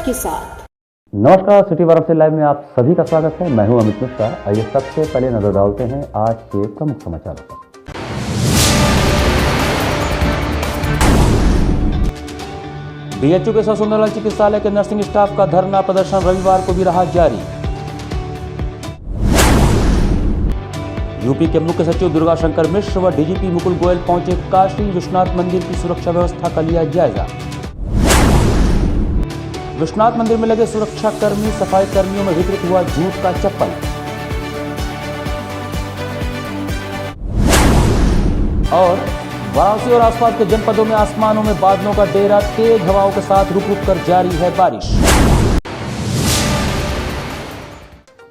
के साथ। नमस्कार, सिटी वार्ता से लाइव में आप सभी का स्वागत है। मैं हूं अमित मिश्रा। आइए सबसे पहले नजर डालते हैं आज के प्रमुख समाचारों पर। बीएचयू के सुंदरलाल चिकित्सालय के नर्सिंग स्टाफ का धरना प्रदर्शन रविवार को भी रहा जारी। यूपी के मुख्य सचिव दुर्गा शंकर मिश्र व डीजीपी मुकुल गोयल पहुंचे काशी विश्वनाथ मंदिर की सुरक्षा व्यवस्था का लिया जायजा। विश्वनाथ मंदिर में लगे सुरक्षा कर्मी सफाई कर्मियों में वितरित हुआ जूट का चप्पल। और वाराणसी और आसपास के जनपदों में आसमानों में बादलों का डेरा, तेज हवाओं के साथ रुक रुक कर जारी है बारिश।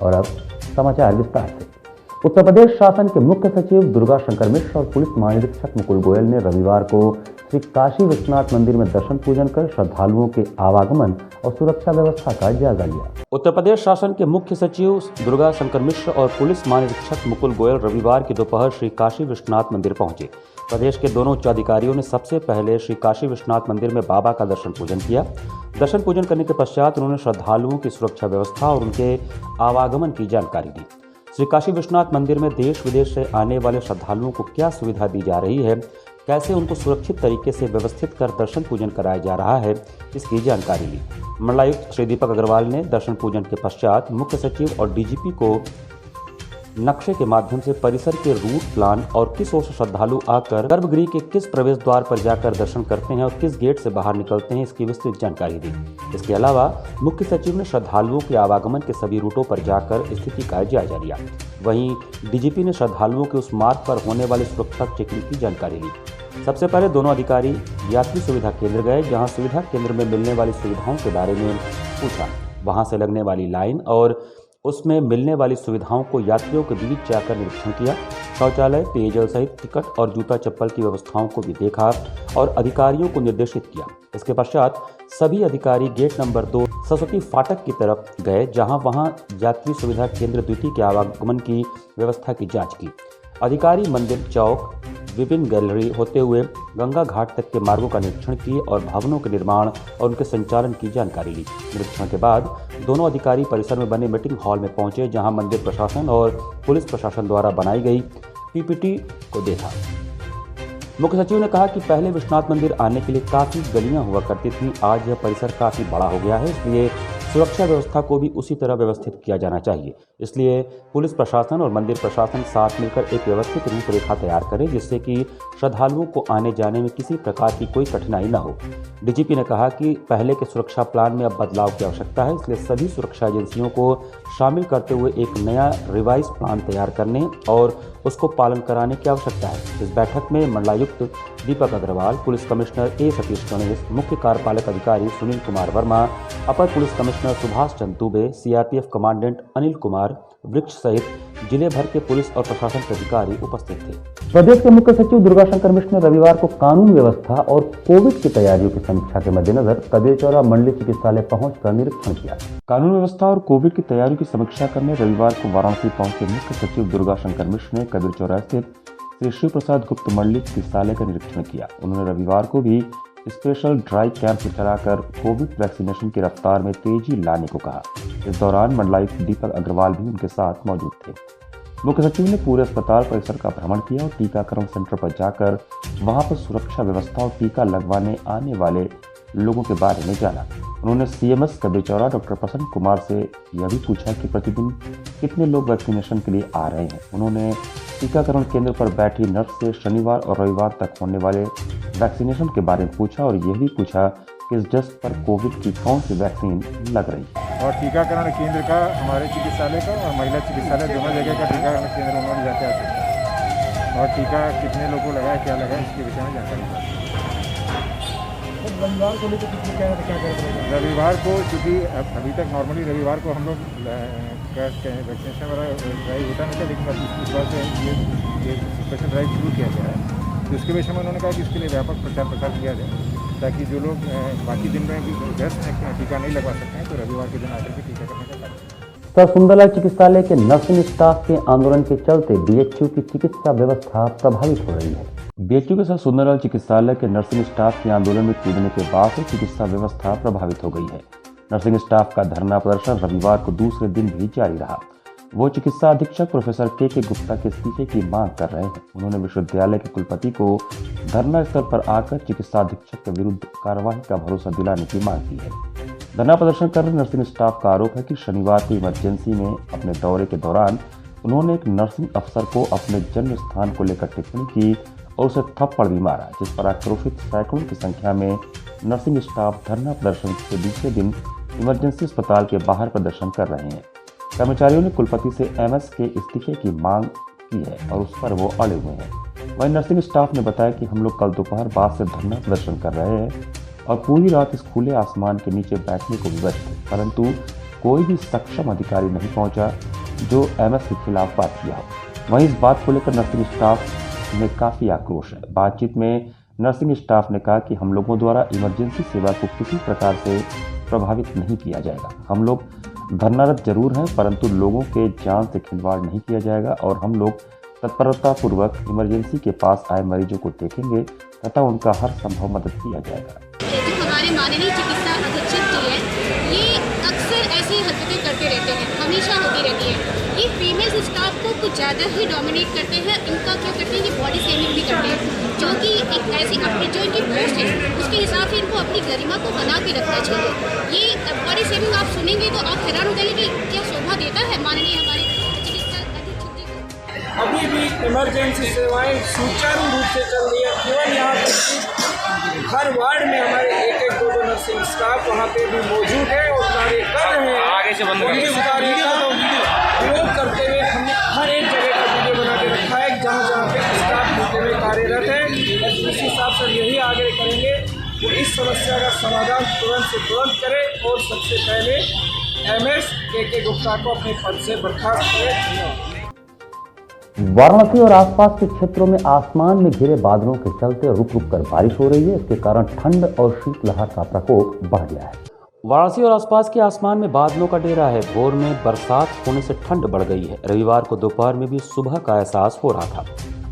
और अब समाचार विस्तार से। उत्तर प्रदेश शासन के मुख्य सचिव दुर्गा शंकर मिश्र और पुलिस महानिरीक्षक मुकुल गोयल ने रविवार को श्री काशी विश्वनाथ मंदिर में दर्शन पूजन कर श्रद्धालुओं के आवागमन और सुरक्षा व्यवस्था का जायजा लिया। उत्तर प्रदेश शासन के मुख्य सचिव दुर्गा शंकर मिश्र और पुलिस महानिरीक्षक मुकुल गोयल रविवार की दोपहर श्री काशी विश्वनाथ मंदिर पहुंचे। प्रदेश के दोनों उच्चाधिकारियों ने सबसे पहले श्री काशी विश्वनाथ मंदिर में बाबा का दर्शन पूजन किया। दर्शन पूजन करने के पश्चात उन्होंने श्रद्धालुओं की सुरक्षा व्यवस्था और उनके आवागमन की जानकारी दी। श्री काशी विश्वनाथ मंदिर में देश विदेश से आने वाले श्रद्धालुओं को क्या सुविधा दी जा रही है, कैसे उनको सुरक्षित तरीके से व्यवस्थित कर दर्शन पूजन कराया जा रहा है, इसकी जानकारी ली। मंडलायुक्त श्री दीपक अग्रवाल ने दर्शन पूजन के पश्चात मुख्य सचिव और डीजीपी को नक्शे के माध्यम से परिसर के रूट प्लान और किस ओर से श्रद्धालु आकर गर्भगृह के किस प्रवेश द्वार पर जाकर दर्शन करते हैं और किस गेट से बाहर निकलते हैं, इसकी विस्तृत जानकारी दी। इसके अलावा मुख्य सचिव ने श्रद्धालुओं के आवागमन के सभी रूटों पर जाकर स्थिति का जायजा लिया। वहीं डीजीपी ने श्रद्धालुओं के उस मार्ग पर होने वाली सुरक्षा चेकिंग की जानकारी ली। सबसे पहले दोनों अधिकारी यात्री सुविधा केंद्र गए, जहां सुविधा केंद्र में मिलने वाली सुविधाओं के बारे में पूछा। वहां से लगने वाली लाइन और उसमें मिलने वाली सुविधाओं को यात्रियों के बीच जाकर निरीक्षण किया। शौचालय, पेयजल सहित टिकट और जूता चप्पल की व्यवस्थाओं को भी देखा और अधिकारियों को निर्देशित किया। इसके पश्चात सभी अधिकारी गेट नंबर 2 सरस्वती फाटक की तरफ गए, वहां यात्री सुविधा केंद्र द्वितीय के आवागमन की व्यवस्था की जांच की। अधिकारी मंदिर चौक, विभिन्न गैलरी होते हुए गंगा घाट तक के मार्गों का निरीक्षण किए और भवनों के निर्माण और उनके संचालन की जानकारी ली। निरीक्षण के बाद दोनों अधिकारी परिसर में बने मीटिंग हॉल में पहुंचे, जहां मंदिर प्रशासन और पुलिस प्रशासन द्वारा बनाई गई पीपीटी को देखा। मुख्य सचिव ने कहा कि पहले विश्वनाथ मंदिर आने के लिए काफ़ी गलियां हुआ करती थी, आज यह परिसर काफ़ी बड़ा हो गया है, इसलिए सुरक्षा व्यवस्था को भी उसी तरह व्यवस्थित किया जाना चाहिए। इसलिए पुलिस प्रशासन और मंदिर प्रशासन साथ मिलकर एक व्यवस्थित रूपरेखा तैयार करें, जिससे कि श्रद्धालुओं को आने जाने में किसी प्रकार की कोई कठिनाई न हो। डीजीपी ने कहा कि पहले के सुरक्षा प्लान में अब बदलाव की आवश्यकता है, इसलिए सभी सुरक्षा एजेंसियों को शामिल करते हुए एक नया रिवाइज प्लान तैयार करने और उसको पालन कराने की आवश्यकता है। इस बैठक में मंडलायुक्त दीपक अग्रवाल, पुलिस कमिश्नर ए सतीश गणेश, मुख्य कार्यपालक अधिकारी सुनील कुमार वर्मा, अपर police commissioner Subhash Chandra Dubey, CRPF commandant Anil Kumar वृक्ष सहित जिले भर के पुलिस और प्रशासन के अधिकारी उपस्थित थे। प्रदेश के मुख्य सचिव दुर्गा शंकर मिश्र ने रविवार को कानून व्यवस्था और कोविड की तैयारियों की समीक्षा के मद्देनजर कबीरचौरा मंडलीय चिकित्सालय पहुंचकर निरीक्षण किया। कानून व्यवस्था और कोविड की तैयारियों की समीक्षा करने रविवार को वाराणसी पहुंचे मुख्य सचिव दुर्गा शंकर मिश्र ने कबीरचौरा स्थित श्री शिव प्रसाद गुप्त मंडलीय चिकित्सालय का निरीक्षण किया। उन्होंने रविवार को भी स्पेशल ड्राई कैंप चलाकर कोविड वैक्सीनेशन की रफ्तार में तेजी लाने को कहा। इस दौरान मंडलायुक्त दीपक अग्रवाल भी उनके साथ मौजूद थे। मुख्य सचिव ने पूरे अस्पताल परिसर का भ्रमण किया और टीकाकरण सेंटर पर जाकर वहां पर सुरक्षा व्यवस्था और टीका लगवाने आने वाले लोगों के बारे में जाना। उन्होंने सीएमएस कबीरचौरा डॉक्टर प्रसन्न कुमार से यह भी पूछा कि प्रतिदिन कितने लोग वैक्सीनेशन के लिए आ रहे हैं। उन्होंने टीकाकरण केंद्र पर बैठी नर्स से शनिवार और रविवार तक होने वाले वैक्सीनेशन के बारे में पूछा और यह भी पूछा कि इस डस्ट पर कोविड की कौन सी वैक्सीन लग रही है। और टीकाकरण केंद्र का हमारे चिकित्सालय का और महिला चिकित्सालय दोनों जगह का टीकाकरण केंद्र उन्होंने जाके आ सकते और टीका कितने लोगों को लगा, क्या लगा, इसके विषय में जानकारी रविवार को लेकर क्या रविवार को, क्योंकि अभी तक नॉर्मली रविवार को हम लोग वैक्सीनेशन वाला ड्राइव होता नहीं था, लेकिन इस बार से ये स्पेशल ड्राइव शुरू किया गया है। तो इसके विषय में उन्होंने कहा कि इसके लिए व्यापक प्रचार प्रसार किया जाए, ताकि जो लोग बाकी दिन में भी व्यस्त हैं, टीका नहीं लगवा सकते हैं, तो रविवार के दिन आकर के टीका करने का कार्य। सर सुंदरलाल चिकित्सालय के नर्सिंग स्टाफ के आंदोलन के चलते बीएचयू की चिकित्सा व्यवस्था प्रभावित हो रही है। बीएचयू के सर सुंदरलाल चिकित्सालय के नर्सिंग स्टाफ के आंदोलन में कूदने के बाद चिकित्सा व्यवस्था प्रभावित हो गई है। नर्सिंग स्टाफ का धरना प्रदर्शन रविवार को दूसरे दिन भी जारी रहा। वो चिकित्सा अधीक्षक प्रोफेसर के गुप्ता के इस्तीफे की मांग कर रहे हैं। उन्होंने विश्वविद्यालय के कुलपति को धरना स्थल पर आकर चिकित्सा अधीक्षक के विरुद्ध कार्रवाई का भरोसा दिलाने की मांग की है। धरना प्रदर्शन कर रहे नर्सिंग स्टाफ का आरोप है कि शनिवार को इमरजेंसी में अपने दौरे के दौरान उन्होंने एक नर्सिंग अफसर को अपने जन्म स्थान को लेकर टिप्पणी की और उसे थप्पड़ भी मारा, जिस पर आक्रोशित सैकड़ों की संख्या में नर्सिंग स्टाफ धरना प्रदर्शन के दूसरे दिन इमरजेंसी अस्पताल के बाहर प्रदर्शन कर रहे हैं। कर्मचारियों ने कुलपति से एमएस के इस्तीफे की मांग की है और उस पर वो अड़े हुए हैं। वहीं नर्सिंग स्टाफ ने बताया कि हम लोग कल दोपहर बाद से धरना प्रदर्शन कर रहे हैं और पूरी रात इस खुले आसमान के नीचे बैठने को विवश थे, परंतु कोई भी सक्षम अधिकारी नहीं पहुंचा जो एमएस के खिलाफ बात किया हो। वहीं इस बात को लेकर नर्सिंग स्टाफ में काफ़ी आक्रोश है। बातचीत में नर्सिंग स्टाफ ने कहा कि हम लोगों द्वारा इमरजेंसी सेवा को किसी प्रकार से प्रभावित नहीं किया जाएगा। हम लोग धरनारत जरूर हैं, परंतु लोगों के जान से खिलवाड़ नहीं किया जाएगा और हम लोग तत्परतापूर्वक इमरजेंसी के पास आए मरीजों को देखेंगे तथा उनका हर संभव मदद किया जाएगा। जो हमारे माननीय चिकित्सा अधीक्षक जी हैं, ये अक्सर ऐसी हरकतें करते रहते हैं, हमेशा होती रहती है। ये फीमेल स्टाफ को कुछ ज़्यादा ही डोमिनेट करते हैं। इनका क्या करते हैं कि बॉडी शेमिंग भी करते हैं, जो कि एक ऐसी अपनी जो इनकी पोस्ट है उसके हिसाब से इनको अपनी गरिमा को बना के रखना चाहिए। ये बॉडी शेमिंग आप सुनेंगे तो आप हैरान हो जाएंगे कि क्या शोभा देता है माननीय हमारे चिकित्सा अधीक्षक जी को। अभी भी इमरजेंसी सेवाएं सुचारू रूप से चल रही है। केवल यहाँ पर हर वार्ड में हमारे एक दो नर्सिंग स्टाफ वहाँ पे भी मौजूद है और कार्य कर रहे हैं। आगे से बंद कार्य का विरोध करते हुए हमने हर एक जगह का वीडियो बना के रखा है जहाँ पे स्टाफ होते हुए कार्यरत है। इसी हिसाब से यही आग्रह करेंगे वो इस समस्या का समाधान तुरंत से तुरंत करें और सबसे पहले एमएस के गुप्ता को अपने पद से बर्खास्त करें। वाराणसी और आसपास के क्षेत्रों में आसमान में घिरे बादलों के चलते रुक रुक कर बारिश हो रही है। इसके कारण ठंड और शीतलहर का प्रकोप बढ़ गया है। वाराणसी और आसपास के आसमान में बादलों का डेरा है। भोर में बरसात होने से ठंड बढ़ गई है। रविवार को दोपहर में भी सुबह का एहसास हो रहा था।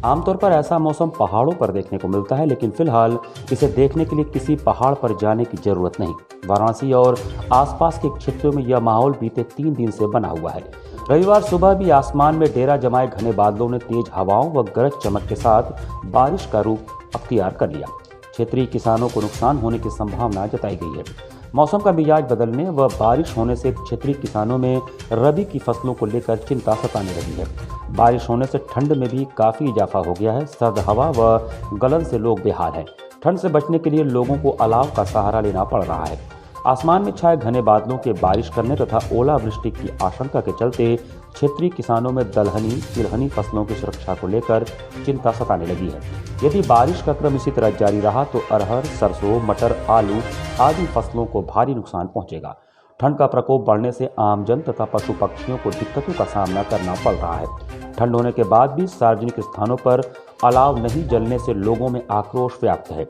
आमतौर पर ऐसा मौसम पहाड़ों पर देखने को मिलता है, लेकिन फिलहाल इसे देखने के लिए किसी पहाड़ पर जाने की जरूरत नहीं। वाराणसी और आसपास के क्षेत्रों में यह माहौल बीते 3 दिन से बना हुआ है। रविवार सुबह भी आसमान में डेरा जमाए घने बादलों ने तेज हवाओं व गरज चमक के साथ बारिश का रूप अख्तियार कर लिया। क्षेत्रीय किसानों को नुकसान होने की संभावना जताई गई है। मौसम का मिजाज बदलने व बारिश होने से क्षेत्रीय किसानों में रबी की फसलों को लेकर चिंता सताने लगी है। बारिश होने से ठंड में भी काफ़ी इजाफा हो गया है। सर्द हवा व गलन से लोग बेहाल हैं। ठंड से बचने के लिए लोगों को अलाव का सहारा लेना पड़ रहा है। आसमान में छाए घने बादलों के बारिश करने तथा ओलावृष्टि की आशंका के चलते क्षेत्रीय किसानों में दलहनी तिलहनी फसलों की सुरक्षा को लेकर चिंता सताने लगी है। यदि बारिश का क्रम इसी तरह जारी रहा तो अरहर, सरसों, मटर, आलू आदि फसलों को भारी नुकसान पहुंचेगा। ठंड का प्रकोप बढ़ने से आमजन तथा पशु पक्षियों को दिक्कतों का सामना करना पड़ रहा है। ठंड होने के बाद भी सार्वजनिक स्थानों पर अलाव नहीं जलने से लोगों में आक्रोश व्याप्त है।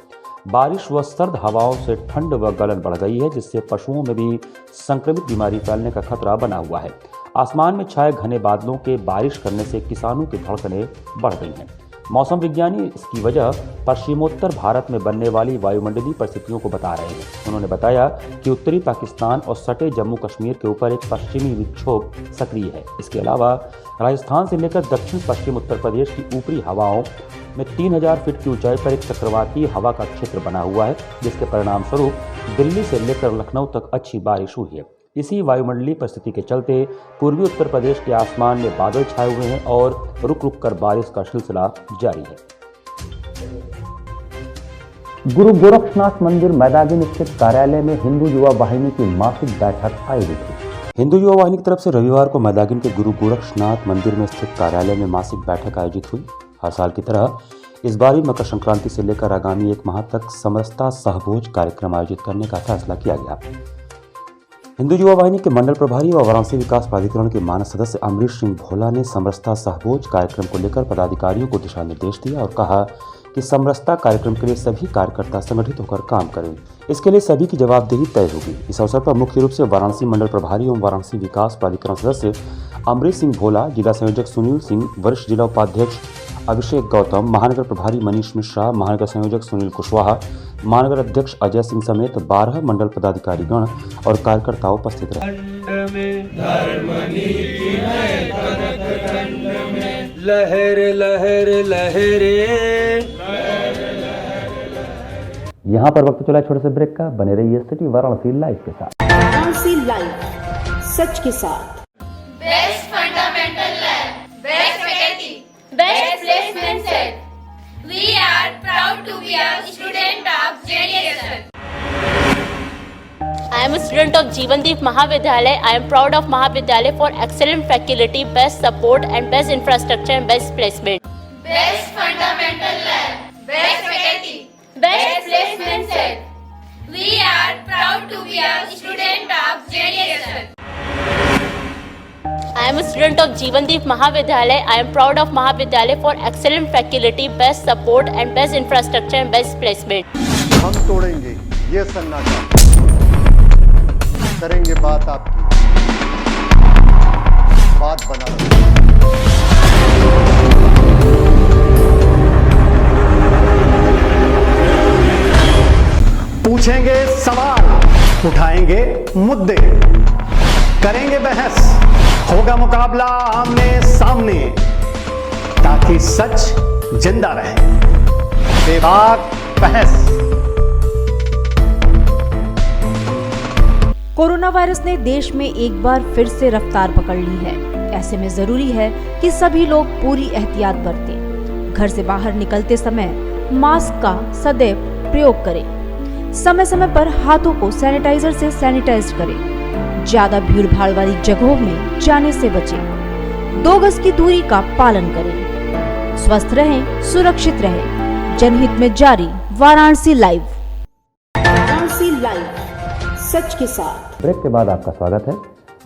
बारिश व सर्द हवाओं से ठंड व गलन बढ़ गई है, जिससे पशुओं में भी संक्रमित बीमारी फैलने का खतरा बना हुआ है। आसमान में छाए घने बादलों के बारिश करने से किसानों की धड़कनें बढ़ गई हैं। मौसम विज्ञानी इसकी वजह पश्चिमोत्तर भारत में बनने वाली वायुमंडलीय परिस्थितियों को बता रहे हैं। उन्होंने बताया कि उत्तरी पाकिस्तान और सटे जम्मू कश्मीर के ऊपर एक पश्चिमी विक्षोभ सक्रिय है। इसके अलावा राजस्थान से लेकर दक्षिण पश्चिम उत्तर प्रदेश की ऊपरी हवाओं में 3000 फीट की ऊंचाई पर एक चक्रवाती हवा का क्षेत्र बना हुआ है, जिसके परिणाम स्वरूप दिल्ली से लेकर लखनऊ तक अच्छी बारिश हुई है। इसी वायुमंडलीय परिस्थिति के चलते पूर्वी उत्तर प्रदेश के आसमान में बादल छाए हुए हैं और रुक रुक कर बारिश का सिलसिला जारी है। गुरु गोरक्षनाथ मंदिर मैदागिन स्थित कार्यालय में हिंदू युवा वाहिनी की मासिक बैठक आयोजित हुई। हिंदू युवा वाहिनी की तरफ से रविवार को मैदागिन के गुरु गोरक्षनाथ मंदिर में स्थित कार्यालय में मासिक बैठक आयोजित हुई। हर साल की तरह इस बार भी मकर संक्रांति से लेकर आगामी 1 माह तक समरसता सहभोज कार्यक्रम आयोजित करने का फैसला किया गया। हिंदू युवा वाहिनी के मंडल प्रभारी व वाराणसी विकास प्राधिकरण के मानद सदस्य अमरीश सिंह भोला ने समरसता सहभोज कार्यक्रम को लेकर पदाधिकारियों को दिशा निर्देश दिया और कहा कि समरसता कार्यक्रम के लिए सभी कार्यकर्ता संगठित होकर काम करें। इसके लिए सभी की जवाबदेही तय होगी। इस अवसर पर मुख्य रूप से वाराणसी मंडल प्रभारी एवं वाराणसी विकास प्राधिकरण सदस्य अमरीश सिंह भोला, जिला संयोजक सुनील सिंह, वरिष्ठ जिला उपाध्यक्ष अभिषेक गौतम, महानगर प्रभारी मनीष मिश्रा, महानगर संयोजक सुनील कुशवाहा, महानगर अध्यक्ष अजय सिंह समेत 12 मंडल पदाधिकारीगण और कार्यकर्ता उपस्थित रहे। लहर लहर लहरे। यहाँ पर वक्त चला छोटे से ब्रेक का, बने रहिए सिटी वाराणसी लाइव के साथ। वाराणसी लाइव, सच के साथ। Best fundamental lab, best faculty, best placement set. We are proud to be a student of JDSN. I am a student of Jeevandeep Mahavidyalaya. I am proud of Mahavidyalaya for excellent faculty, best support and best infrastructure and best placement. Best fundamental lab, best faculty, best placement set. We are proud to be a student of JDSN. I am a student of Jeevandeep Mahavidyalaya. I am proud of Mahavidyalaya for excellent faculty, best support and best infrastructure and best placement. हम तोड़ेंगे ये सन्नाटा, करेंगे बात आपकी, बात बना पूछेंगे सवाल, उठाएंगे मुद्दे, करेंगे बहस, होगा मुकाबला आमने सामने, ताकि सच जिंदा रहे। बेबाक बहस। कोरोना वायरस ने देश में एक बार फिर से रफ्तार पकड़ ली है। ऐसे में जरूरी है कि सभी लोग पूरी एहतियात बरतें। घर से बाहर निकलते समय मास्क का सदैव प्रयोग करें। समय समय पर हाथों को सैनिटाइजर से सैनिटाइज करें। ज्यादा भीड़ भाड़ वाली जगहों में जाने से बचें। 2 गज की दूरी का पालन करें। स्वस्थ रहें, सुरक्षित रहें। जनहित में जारी वाराणसी लाइव। वाराणसी लाइव, सच के साथ। ब्रेक के बाद आपका स्वागत है।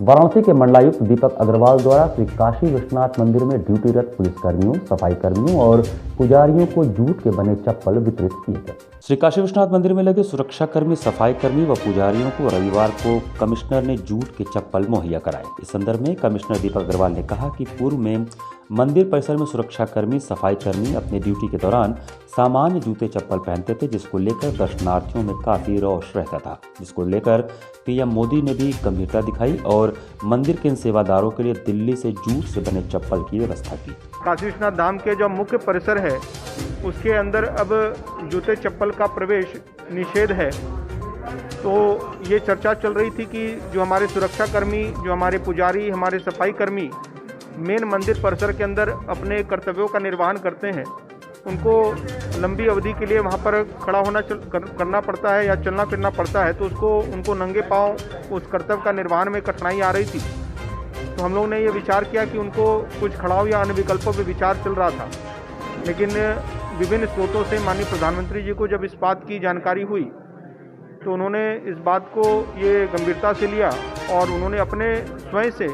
वाराणसी के मंडलायुक्त दीपक अग्रवाल द्वारा श्री काशी विश्वनाथ मंदिर में ड्यूटीरत पुलिसकर्मियों, सफाई कर्मियों और पुजारियों को जूट के बने चप्पल वितरित किए गए। श्री काशी विश्वनाथ मंदिर में लगे सुरक्षाकर्मी, सफाई कर्मी व पुजारियों को रविवार को कमिश्नर ने जूट के चप्पल मुहैया कराए। इस संदर्भ में कमिश्नर दीपक अग्रवाल ने कहा कि पूर्व में मंदिर परिसर में सुरक्षाकर्मी, सफाई कर्मी अपने ड्यूटी के दौरान सामान्य जूते चप्पल पहनते थे, जिसको लेकर दर्शनार्थियों में काफी रोष रहता था, जिसको लेकर पीएम मोदी ने भी गंभीरता दिखाई और मंदिर के इन सेवादारों के लिए दिल्ली से जूट से बने चप्पल की व्यवस्था की। काशी विश्वनाथ धाम के जो मुख्य परिसर है उसके अंदर अब जूते चप्पल का प्रवेश निषेध है। तो ये चर्चा चल रही थी कि जो हमारे सुरक्षाकर्मी, जो हमारे पुजारी, हमारे सफाई कर्मी मेन मंदिर परिसर के अंदर अपने कर्तव्यों का निर्वहन करते हैं, उनको लंबी अवधि के लिए वहाँ पर खड़ा होना करना पड़ता है या चलना फिरना पड़ता है, तो उनको नंगे पाँव उस कर्तव्य का निर्वहन में कठिनाई आ रही थी। तो हम लोग ने ये विचार किया कि उनको कुछ खड़ाव या अन्य विकल्पों पर विचार चल रहा था। लेकिन विभिन्न स्रोतों से माननीय प्रधानमंत्री जी को जब इस बात की जानकारी हुई तो उन्होंने इस बात को ये गंभीरता से लिया और उन्होंने अपने स्वयं से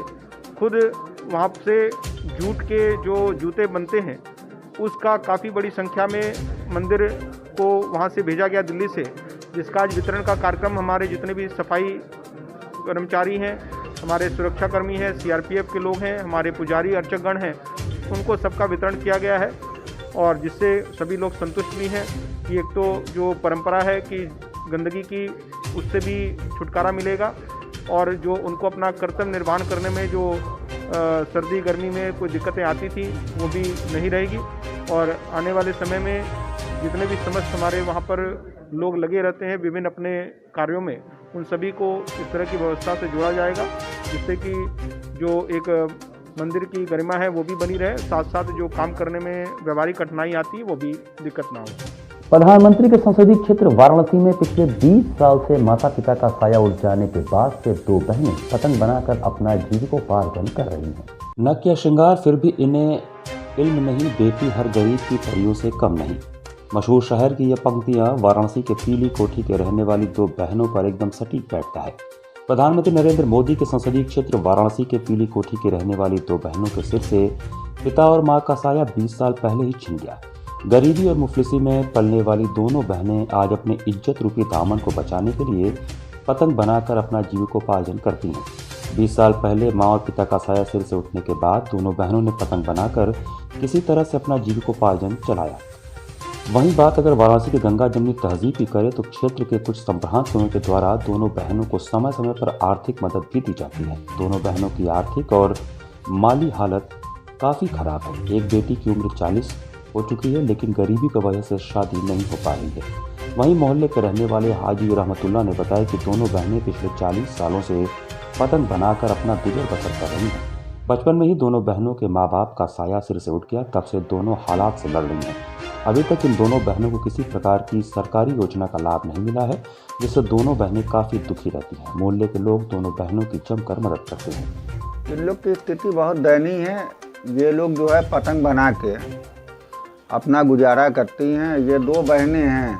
खुद वहाँ से जूट के जो जूते बनते हैं उसका काफ़ी बड़ी संख्या में मंदिर को वहाँ से भेजा गया दिल्ली से, जिसका आज वितरण का कार्यक्रम हमारे जितने भी सफाई कर्मचारी हैं, हमारे सुरक्षाकर्मी हैं, सीआरपीएफ के लोग हैं, हमारे पुजारी अर्चकगण हैं, उनको सबका वितरण किया गया है। और जिससे सभी लोग संतुष्ट भी हैं कि एक तो जो परंपरा है कि गंदगी की, उससे भी छुटकारा मिलेगा और जो उनको अपना कर्तव्य निर्वहन करने में जो सर्दी गर्मी में कोई दिक्कतें आती थी वो भी नहीं रहेगी। और आने वाले समय में जितने भी समस्त हमारे वहाँ पर लोग लगे रहते हैं विभिन्न अपने कार्यों में, उन सभी को इस तरह की व्यवस्था से जोड़ा जाएगा, जिससे कि जो एक मंदिर की गरिमा है वो भी बनी रहे, साथ साथ जो काम करने में व्यवहारिक कठिनाई आती है वो भी दिक्कत ना हो। प्रधानमंत्री के संसदीय क्षेत्र वाराणसी में पिछले 20 साल से माता पिता का साया उठ जाने के बाद से 2 बहनें पतंग बनाकर अपना जीविकोपार्जन कर रही हैं। न किया श्रृंगार फिर भी इन्हें इल्म नहीं, बेटी हर गरीब की परियों से कम नहीं। मशहूर शहर की ये पंक्तियां वाराणसी के पीली कोठी के रहने वाली 2 बहनों पर एकदम सटीक बैठता है। प्रधानमंत्री नरेंद्र मोदी के संसदीय क्षेत्र वाराणसी के पीली कोठी के रहने वाली 2 बहनों के सिर से पिता और मां का साया 20 साल पहले ही छिन गया। गरीबी और मुफलिसी में पलने वाली दोनों बहनें आज अपने इज्जत रूपी दामन को बचाने के लिए पतंग बनाकर अपना जीविकोपार्जन करती हैं। 20 साल पहले मां और पिता का साया सिर से उठने के बाद दोनों बहनों ने पतंग बनाकर किसी तरह से अपना जीविकोपार्जन चलाया। वहीं बात अगर वाराणसी के गंगा जमुनी तहजीब की करें तो क्षेत्र के कुछ संप्रांतों के द्वारा दोनों बहनों को समय समय पर आर्थिक मदद भी दी जाती है। दोनों बहनों की आर्थिक और माली हालत काफ़ी खराब है। एक बेटी की उम्र 40 हो चुकी है, लेकिन गरीबी की वजह से शादी नहीं हो पा रही है। वहीं मोहल्ले के रहने वाले हाजी रहमतुल्लाह ने बताया कि दोनों बहनें पिछले 40 सालों से पतंग बनाकर अपना गुजर बसर कर रही हैं। बचपन में ही दोनों बहनों के माँ बाप का साया सिर से उठ गया, तब से दोनों हालात से लड़ रही हैं। अभी तक इन दोनों बहनों को किसी प्रकार की सरकारी योजना का लाभ नहीं मिला है, जिससे दोनों बहनें काफ़ी दुखी रहती हैं। मोहल्ले के लोग दोनों बहनों की जमकर मदद करते हैं। इन लोग की स्थिति बहुत दयनीय है। ये लोग जो है पतंग बना के अपना गुजारा करती हैं। ये 2 बहनें हैं।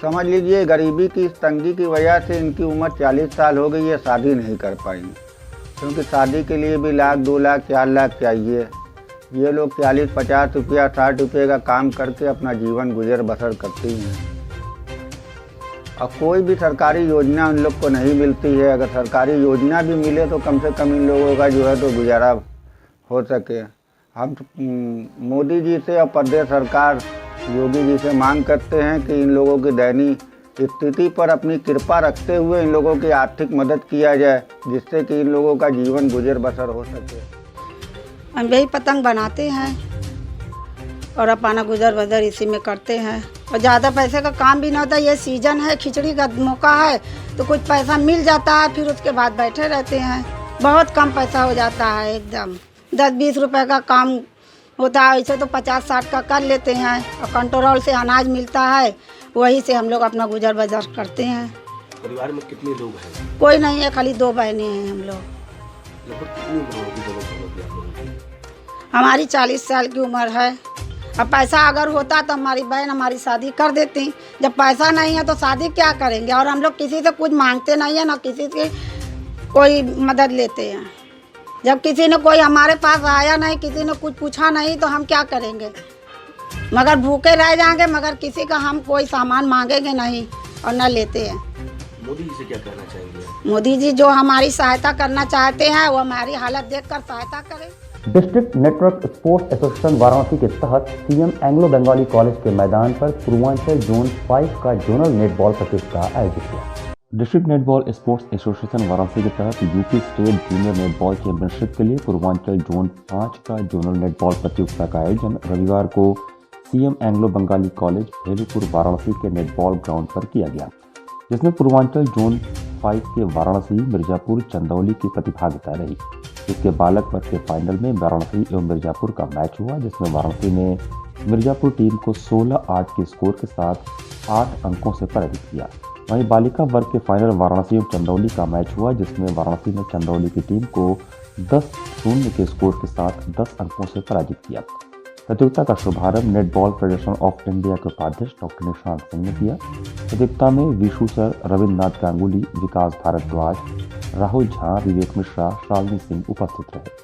समझ लीजिए गरीबी की इस तंगी की वजह से इनकी उम्र 40 साल हो गई है, शादी नहीं कर पाई, क्योंकि शादी के लिए भी लाख 2 लाख 4 लाख चाहिए। ये लोग 40-50 रुपया 60 रुपये का काम करके अपना जीवन गुजर बसर करती हैं। और कोई भी सरकारी योजना उन लोग को नहीं मिलती है। अगर सरकारी योजना भी मिले तो कम से कम इन लोगों का जो है तो गुजारा हो सके। हम मोदी जी से और प्रदेश सरकार योगी जी से मांग करते हैं कि इन लोगों की दयनीय स्थिति पर अपनी कृपा रखते हुए इन लोगों की आर्थिक मदद किया जाए, जिससे कि इन लोगों का जीवन गुजर बसर हो सके। हम यही पतंग बनाते हैं और अपना गुजर बसर इसी में करते हैं। और ज़्यादा पैसे का काम भी ना होता। ये सीजन है, खिचड़ी का मौका है तो कुछ पैसा मिल जाता है, फिर उसके बाद बैठे रहते हैं। बहुत कम पैसा हो जाता है, एकदम 10-20 रुपए का काम होता है। ऐसे तो 50-60 का कर लेते हैं और कंट्रोल से अनाज मिलता है, वही से हम लोग अपना गुजर बसर करते हैं। परिवार में कितने लोग हैं? कोई नहीं है, खाली 2 बहनें हैं हम लोग। लगभग कितनी उम्र होगी दोनों बहनों की आप लोगों की? हमारी 40 साल की उम्र है। अब पैसा अगर होता तो हमारी बहन हमारी शादी कर देती। जब पैसा नहीं है तो शादी क्या करेंगे। और हम लोग किसी से कुछ मांगते नहीं है, ना किसी से कोई मदद लेते हैं। जब किसी ने कोई हमारे पास आया नहीं, किसी ने कुछ पूछा नहीं तो हम क्या करेंगे। मगर भूखे रह जाएंगे, मगर किसी का हम कोई सामान मांगेंगे नहीं और न लेते हैं। मोदी जी से क्या कहना चाहेंगे? मोदी जी जो हमारी सहायता करना चाहते हैं वो हमारी हालत देखकर सहायता करें। District network sports association Varanasi के तहत सीएम एंग्लो बंगाली कॉलेज के मैदान पर पूर्वांचल जोन 5 का जोनल नेटबॉल प्रतियोगिता आयोजित किया। District netball sports association Varanasi के तहत UP state junior netball championship के लिए पूर्वांचल जोन 5 का जोनल नेटबॉल प्रतियोगिता का आयोजन रविवार को CM Anglo Bengali college Bhelupur Varanasi के नेटबॉल ग्राउंड पर किया गया, जिसमें पूर्वांचल जोन 5 के वाराणसी, मिर्जापुर, चंदौली की प्रतिभागिता रही। इसके बालक वर्ग के फाइनल में वाराणसी एवं मिर्जापुर का मैच हुआ, जिसमें वाराणसी ने मिर्जापुर टीम को 16-8 के स्कोर के साथ 8 अंकों से पराजित किया। वहीं बालिका वर्ग के फाइनल वाराणसी एवं चंदौली का मैच हुआ, जिसमें वाराणसी ने चंदौली की टीम को 10-0 के स्कोर के साथ 10 अंकों से पराजित किया। प्रतियोगिता का शुभारंभ नेटबॉल फेडरेशन ऑफ इंडिया के उपाध्यक्ष डॉक्टर निशांत सिंह ने किया। प्रतियोगिता में विशु सर, रविन्द्रनाथ गांगुली, विकास भारद्वाज, राहुल झा, विवेक मिश्रा, शालिनी सिंह उपस्थित रहे।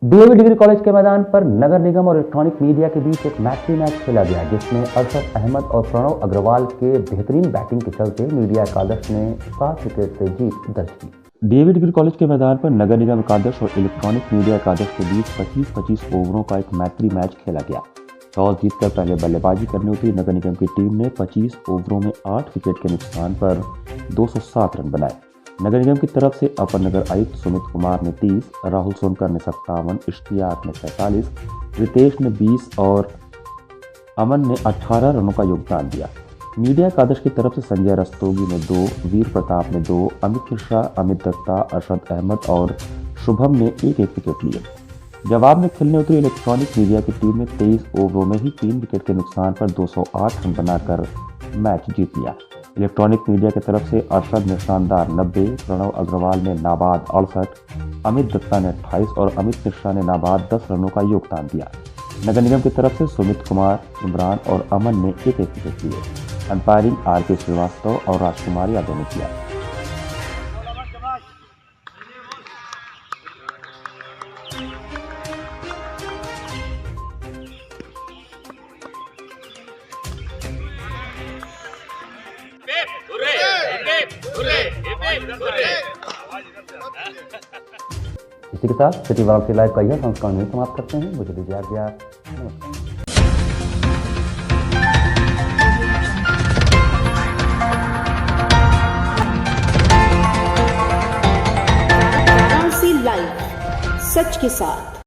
डीएवी डिग्री कॉलेज के मैदान पर नगर निगम और इलेक्ट्रॉनिक मीडिया के बीच एक मैत्री मैच खेला गया, जिसमें अरशद अहमद और प्रणव अग्रवाल के बेहतरीन बैटिंग के चलते मीडिया एकादश ने 7 विकेट से जीत दर्ज की। डीएवी डिग्री कॉलेज के मैदान पर नगर निगम एकादश और इलेक्ट्रॉनिक मीडिया एकादश के बीच 25-25 ओवरों का एक मैत्री मैच खेला गया। टॉस जीतकर पहले बल्लेबाजी करने उतरी नगर निगम की टीम ने 25 ओवरों में 8 विकेट के नुकसान पर 207 रन बनाए। नगर निगम की तरफ से अपर नगर आयुक्त सुमित कुमार ने 30, राहुल सोनकर ने 57, इश्तियाक ने 47, रितेश ने 20 और अमन ने 18 रनों का योगदान दिया। मीडिया एकादश की तरफ से संजय रस्तोगी ने 2, वीर प्रताप ने 2, अमित मिश्रा, अमित दत्ता, अरशद अहमद और शुभम ने 1-1 विकेट लिए। जवाब में खेलने उतरी इलेक्ट्रॉनिक मीडिया की टीम ने 23 ओवरों में ही 3 विकेट के नुकसान पर 208 रन बनाकर मैच जीत लिया। इलेक्ट्रॉनिक मीडिया की तरफ से अरशद ने शानदार 90, प्रणव अग्रवाल ने नाबाद 68, अमित दत्ता ने 28 और अमित मिश्रा ने नाबाद 10 रनों का योगदान दिया। नगर निगम की तरफ से सुमित कुमार, इमरान और अमन ने 1-1 विकेट लिए। Umpiring R K. श्रीवास्तव और राजकुमार यादव ने किया। इसी के साथ सिटी वाराणसी लाइव का यह संस्करण में समाप्त करते हैं। मुझे दीजिए आज्ञा। नमस्कार। वाराणसी लाइव, सच के साथ।